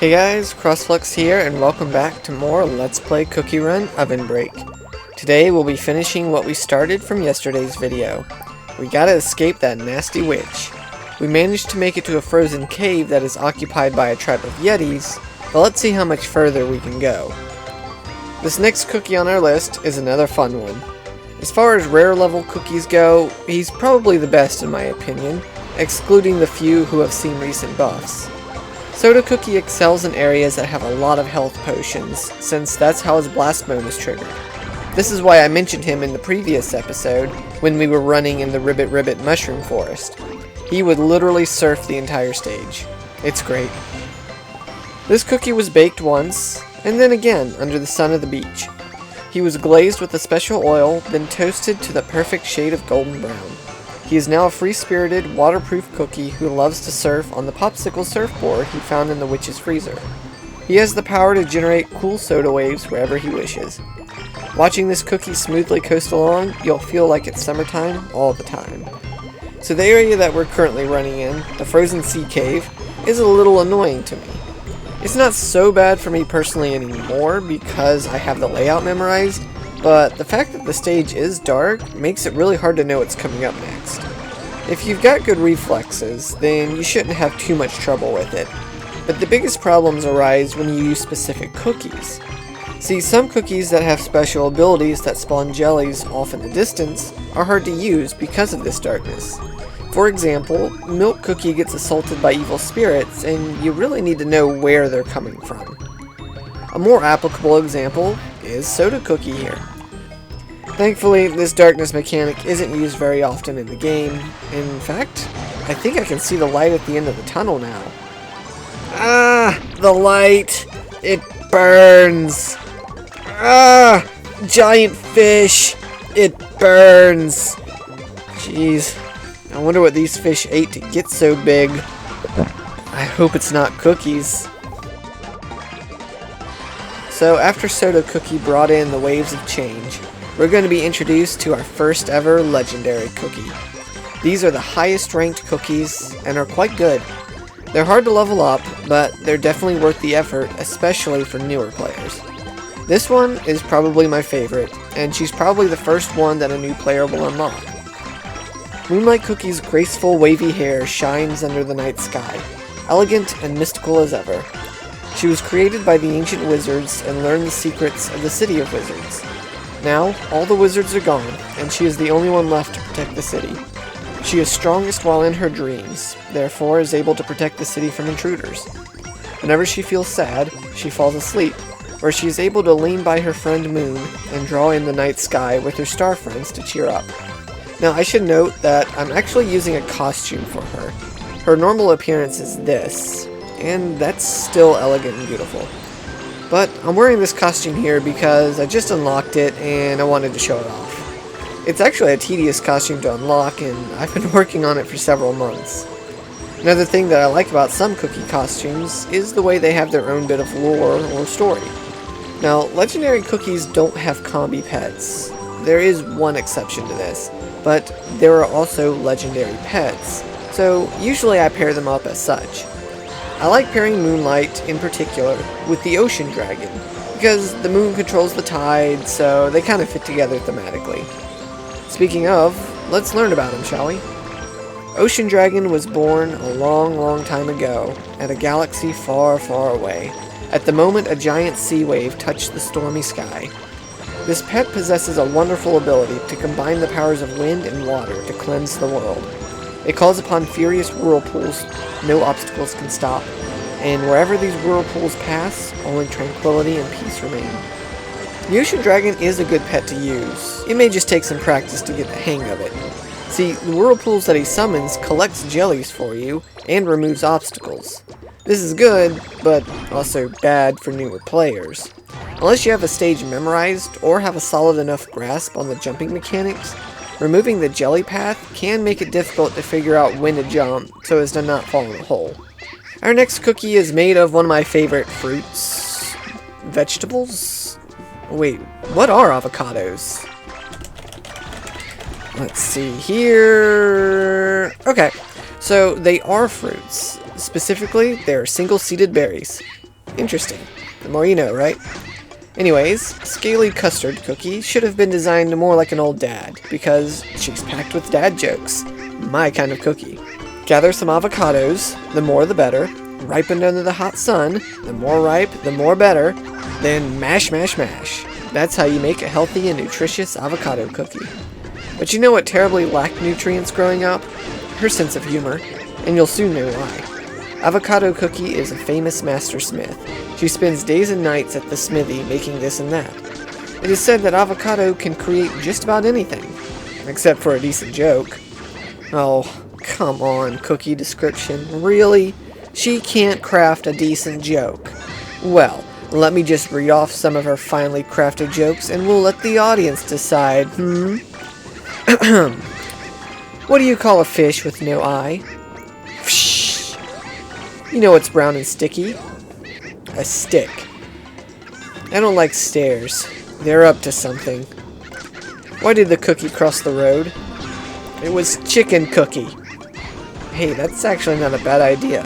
Hey guys, CrossFlux here, and welcome back to more Let's Play Cookie Run OvenBreak. Today we'll be finishing what we started from yesterday's video. We gotta escape that nasty witch. We managed to make it to a frozen cave that is occupied by a tribe of Yetis, but let's see how much further we can go. This next cookie on our list is another fun one. As far as rare level cookies go, he's probably the best in my opinion, excluding the few who have seen recent buffs. Soda Cookie excels in areas that have a lot of health potions, since that's how his blast mode is triggered. This is why I mentioned him in the previous episode, when we were running in the Ribbit Mushroom Forest. He would literally surf the entire stage. It's great. This cookie was baked once, and then again under the sun of the beach. He was glazed with a special oil, then toasted to the perfect shade of golden brown. He is now a free-spirited, waterproof cookie who loves to surf on the popsicle surfboard he found in the witch's freezer. He has the power to generate cool soda waves wherever he wishes. Watching this cookie smoothly coast along, you'll feel like it's summertime all the time. So the area that we're currently running in, the Frozen Sea Cave, is a little annoying to me. It's not so bad for me personally anymore because I have the layout memorized, but the fact that the stage is dark makes it really hard to know what's coming up next. If you've got good reflexes, then you shouldn't have too much trouble with it. But the biggest problems arise when you use specific cookies. See, some cookies that have special abilities that spawn jellies off in the distance are hard to use because of this darkness. For example, Milk Cookie gets assaulted by evil spirits, and you really need to know where they're coming from. A more applicable example is Soda Cookie here. Thankfully, this darkness mechanic isn't used very often in the game. In fact, I think I can see the light at the end of the tunnel now. Ah, the light! It burns! Ah, giant fish! It burns! Jeez, I wonder what these fish ate to get so big. I hope it's not cookies. So after Soda Cookie brought in the waves of change, we're going to be introduced to our first ever legendary cookie. These are the highest ranked cookies and are quite good. They're hard to level up, but they're definitely worth the effort, especially for newer players. This one is probably my favorite, and she's probably the first one that a new player will unlock. Moonlight Cookie's graceful wavy hair shines under the night sky, elegant and mystical as ever. She was created by the ancient wizards and learned the secrets of the city of wizards. Now, all the wizards are gone, and she is the only one left to protect the city. She is strongest while in her dreams, therefore is able to protect the city from intruders. Whenever she feels sad, she falls asleep, where she is able to lean by her friend Moon and draw in the night sky with her star friends to cheer up. Now, I should note that I'm actually using a costume for her. Her normal appearance is this, and that's still elegant and beautiful. But I'm wearing this costume here because I just unlocked it and I wanted to show it off. It's actually a tedious costume to unlock, and I've been working on it for several months. Another thing that I like about some cookie costumes is the way they have their own bit of lore or story. Now, legendary cookies don't have combi pets. There is one exception to this, but there are also legendary pets, so usually I pair them up as such. I like pairing Moonlight, in particular, with the Ocean Dragon, because the moon controls the tide, so they kind of fit together thematically. Speaking of, let's learn about him, shall we? Ocean Dragon was born a long time ago, at a galaxy far away, at the moment a giant sea wave touched the stormy sky. This pet possesses a wonderful ability to combine the powers of wind and water to cleanse the world. It calls upon furious whirlpools no obstacles can stop, and wherever these whirlpools pass, only tranquility and peace remain. The Ocean Dragon is a good pet to use. It may just take some practice to get the hang of it. See, the whirlpools that he summons collects jellies for you and removes obstacles. This is good, but also bad for newer players. Unless you have a stage memorized or have a solid enough grasp on the jumping mechanics, removing the jelly path can make it difficult to figure out when to jump so as to not fall in a hole. Our next cookie is made of one of my favorite fruits. Vegetables? Wait, what are avocados? Let's see here. Okay, so they are fruits. Specifically, they're single-seeded berries. Interesting. The more you know, right? Anyways, Scaly Custard Cookie should have been designed more like an old dad, because she's packed with dad jokes. My kind of cookie. Gather some avocados, the more the better, ripened under the hot sun, the more ripe, the more better, then mash, mash, mash. That's how you make a healthy and nutritious avocado cookie. But you know what terribly lacked nutrients growing up? Her sense of humor, and you'll soon know why. Avocado Cookie is a famous master smith. She spends days and nights at the smithy making this and that. It is said that avocado can create just about anything, except for a decent joke. Oh, come on, cookie description. Really? She can't craft a decent joke. Well, let me just read off some of her finely crafted jokes and we'll let the audience decide, What do you call a fish with no eye? Psh. You know what's brown and sticky? A stick. I don't like stairs. They're up to something. Why did the cookie cross the road? It was Chicken Cookie. Hey, that's actually not a bad idea.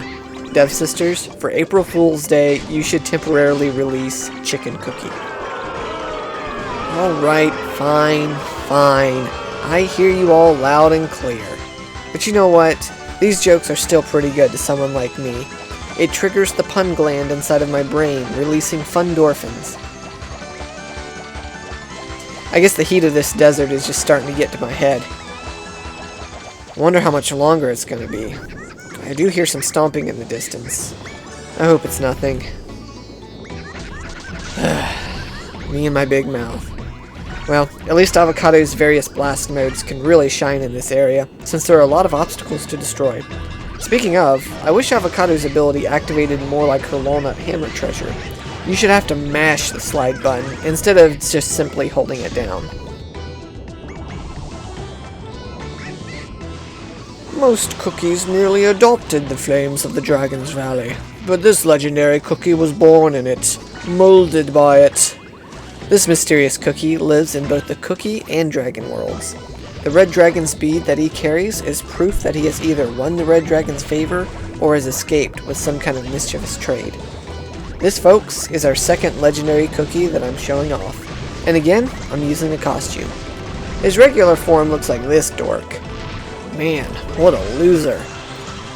Dev Sisters, for April Fool's Day, you should temporarily release Chicken Cookie. Alright, fine. I hear you all loud and clear. But you know what? These jokes are still pretty good to someone like me. It triggers the pun gland inside of my brain, releasing fundorphins. I guess the heat of this desert is just starting to get to my head. I wonder how much longer it's going to be. I do hear some stomping in the distance. I hope it's nothing. Me and my big mouth. Well, at least Avocado's various blast modes can really shine in this area, since there are a lot of obstacles to destroy. Speaking of, I wish Avocado's ability activated more like her walnut hammer treasure. You should have to mash the slide button, instead of just simply holding it down. Most cookies merely adopted the flames of the Dragon's Valley, but this legendary cookie was born in it, molded by it. This mysterious cookie lives in both the cookie and dragon worlds. The red dragon's bead that he carries is proof that he has either won the red dragon's favor or has escaped with some kind of mischievous trade. This, folks, is our second legendary cookie that I'm showing off. And again, I'm using a costume. His regular form looks like this dork. Man, what a loser.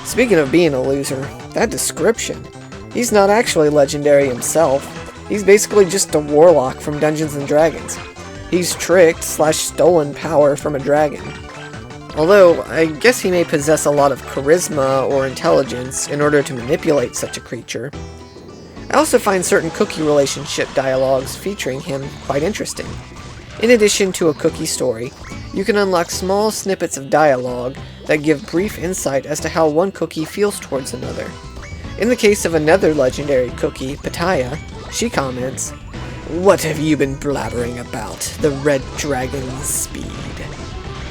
Speaking of being a loser, that description. He's not actually legendary himself. He's basically just a warlock from Dungeons & Dragons. He's tricked/stolen power from a dragon. Although, I guess he may possess a lot of charisma or intelligence in order to manipulate such a creature. I also find certain cookie relationship dialogues featuring him quite interesting. In addition to a cookie story, you can unlock small snippets of dialogue that give brief insight as to how one cookie feels towards another. In the case of another legendary cookie, Pitaya, she comments, "What have you been blabbering about? The red dragon's speed."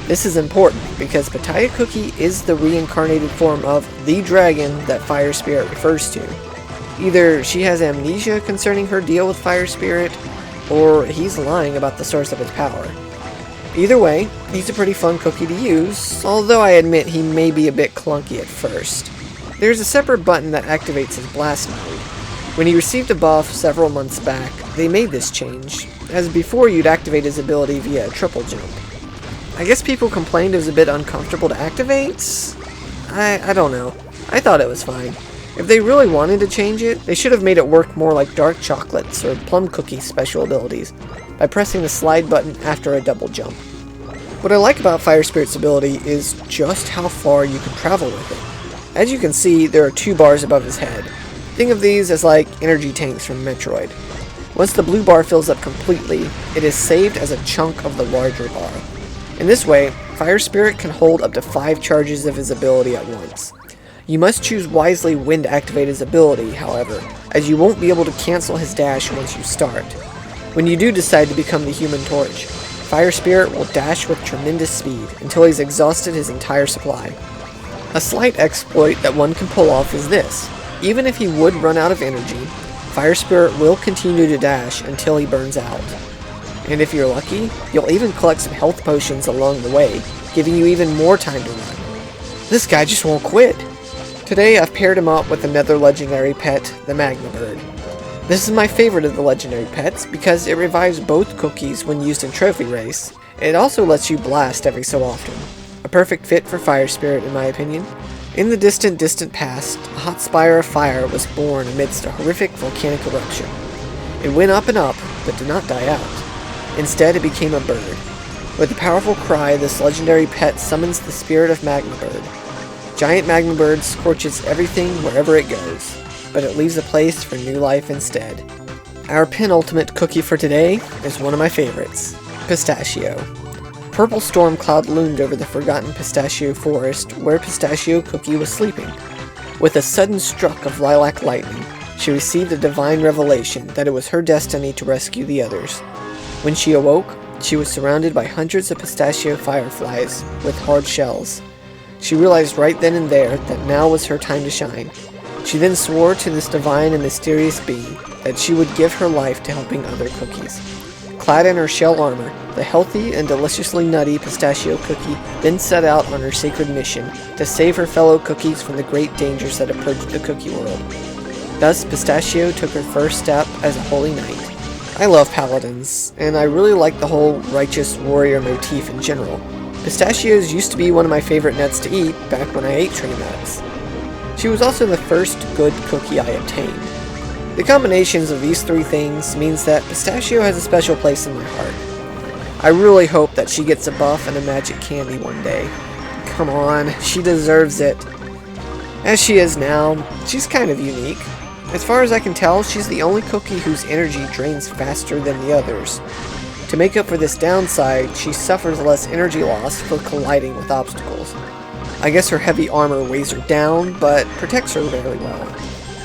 This is important because Pitaya Cookie is the reincarnated form of the dragon that Fire Spirit refers to. Either she has amnesia concerning her deal with Fire Spirit, or he's lying about the source of his power. Either way, he's a pretty fun cookie to use, although I admit he may be a bit clunky at first. There's a separate button that activates his blast mode. When he received a buff several months back, they made this change, as before you'd activate his ability via a triple jump. I guess people complained it was a bit uncomfortable to activate? I don't know. I thought it was fine. If they really wanted to change it, they should have made it work more like Dark Chocolate's or Plum Cookie's special abilities, by pressing the slide button after a double jump. What I like about Fire Spirit's ability is just how far you can travel with it. As you can see, there are 2 bars above his head. Think of these as like energy tanks from Metroid. Once the blue bar fills up completely, it is saved as a chunk of the larger bar. In this way, Fire Spirit can hold up to 5 charges of his ability at once. You must choose wisely when to activate his ability, however, as you won't be able to cancel his dash once you start. When you do decide to become the Human Torch, Fire Spirit will dash with tremendous speed until he's exhausted his entire supply. A slight exploit that one can pull off is this. Even if he would run out of energy, Fire Spirit will continue to dash until he burns out. And if you're lucky, you'll even collect some health potions along the way, giving you even more time to run. This guy just won't quit. Today I've paired him up with another legendary pet, the Magma Bird. This is my favorite of the legendary pets because it revives both cookies when used in Trophy Race. It also lets you blast every so often. A perfect fit for Fire Spirit in my opinion. In the distant past, a hot spire of fire was born amidst a horrific volcanic eruption. It went up and up, but did not die out. Instead, it became a bird. With a powerful cry, this legendary pet summons the spirit of Magma Bird. Giant Magma Bird scorches everything wherever it goes, but it leaves a place for new life instead. Our penultimate cookie for today is one of my favorites, Pistachio. Purple storm cloud loomed over the forgotten pistachio forest where Pistachio Cookie was sleeping. With a sudden struck of lilac lightning, she received a divine revelation that it was her destiny to rescue the others. When she awoke, she was surrounded by hundreds of pistachio fireflies with hard shells. She realized right then and there that now was her time to shine. She then swore to this divine and mysterious being that she would give her life to helping other cookies. Clad in her shell armor, the healthy and deliciously nutty Pistachio Cookie then set out on her sacred mission to save her fellow cookies from the great dangers that approached the cookie world. Thus, Pistachio took her first step as a holy knight. I love paladins, and I really like the whole righteous warrior motif in general. Pistachios used to be one of my favorite nuts to eat back when I ate tree nuts. She was also the first good cookie I obtained. The combinations of these three things means that Pistachio has a special place in my heart. I really hope that she gets a buff and a magic candy one day. Come on, she deserves it. As she is now, she's kind of unique. As far as I can tell, she's the only cookie whose energy drains faster than the others. To make up for this downside, she suffers less energy loss for colliding with obstacles. I guess her heavy armor weighs her down, but protects her very well.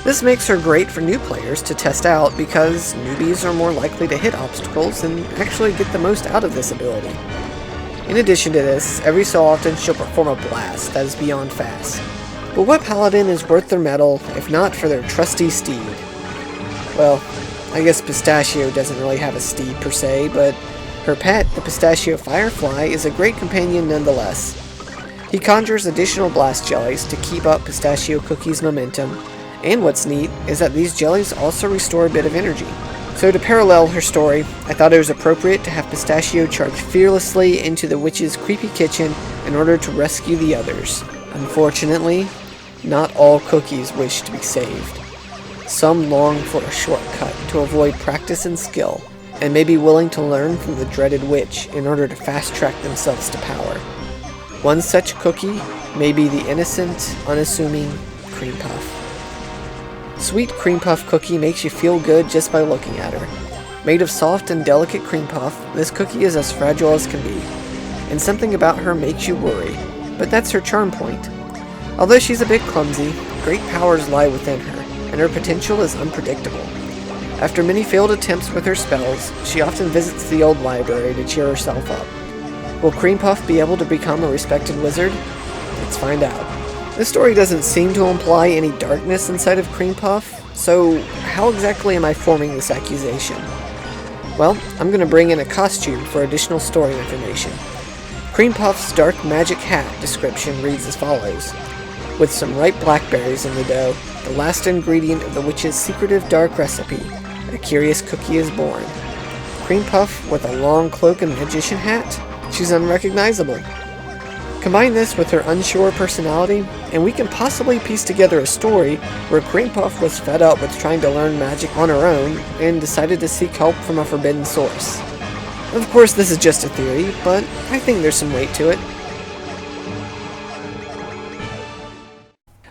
This makes her great for new players to test out because newbies are more likely to hit obstacles and actually get the most out of this ability. In addition to this, every so often she'll perform a blast that is beyond fast. But what paladin is worth their medal if not for their trusty steed? Well, I guess Pistachio doesn't really have a steed per se, but her pet, the Pistachio Firefly, is a great companion nonetheless. He conjures additional blast jellies to keep up Pistachio Cookie's momentum, and what's neat is that these jellies also restore a bit of energy. So to parallel her story, I thought it was appropriate to have Pistachio charge fearlessly into the witch's creepy kitchen in order to rescue the others. Unfortunately, not all cookies wish to be saved. Some long for a shortcut to avoid practice and skill, and may be willing to learn from the dreaded witch in order to fast-track themselves to power. One such cookie may be the innocent, unassuming Cream Puff. Sweet Cream Puff Cookie makes you feel good just by looking at her. Made of soft and delicate cream puff, this cookie is as fragile as can be, and something about her makes you worry, but that's her charm point. Although she's a bit clumsy, great powers lie within her, and her potential is unpredictable. After many failed attempts with her spells, she often visits the old library to cheer herself up. Will Cream Puff be able to become a respected wizard? Let's find out. This story doesn't seem to imply any darkness inside of Cream Puff, so how exactly am I forming this accusation? Well, I'm going to bring in a costume for additional story information. Cream Puff's dark magic hat description reads as follows. With some ripe blackberries in the dough, the last ingredient of the witch's secretive dark recipe, a curious cookie is born. Cream Puff with a long cloak and magician hat? She's unrecognizable. Combine this with her unsure personality, and we can possibly piece together a story where Cream Puff was fed up with trying to learn magic on her own and decided to seek help from a forbidden source. Of course, this is just a theory, but I think there's some weight to it.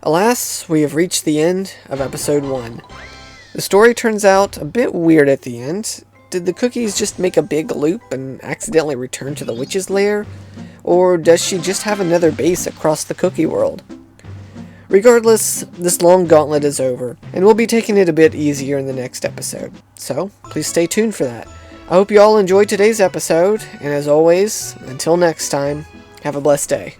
Alas, we have reached the end of episode 1. The story turns out a bit weird at the end. Did the cookies just make a big loop and accidentally return to the witch's lair? Or does she just have another base across the cookie world? Regardless, this long gauntlet is over, and we'll be taking it a bit easier in the next episode. So, please stay tuned for that. I hope you all enjoyed today's episode, and as always, until next time, have a blessed day.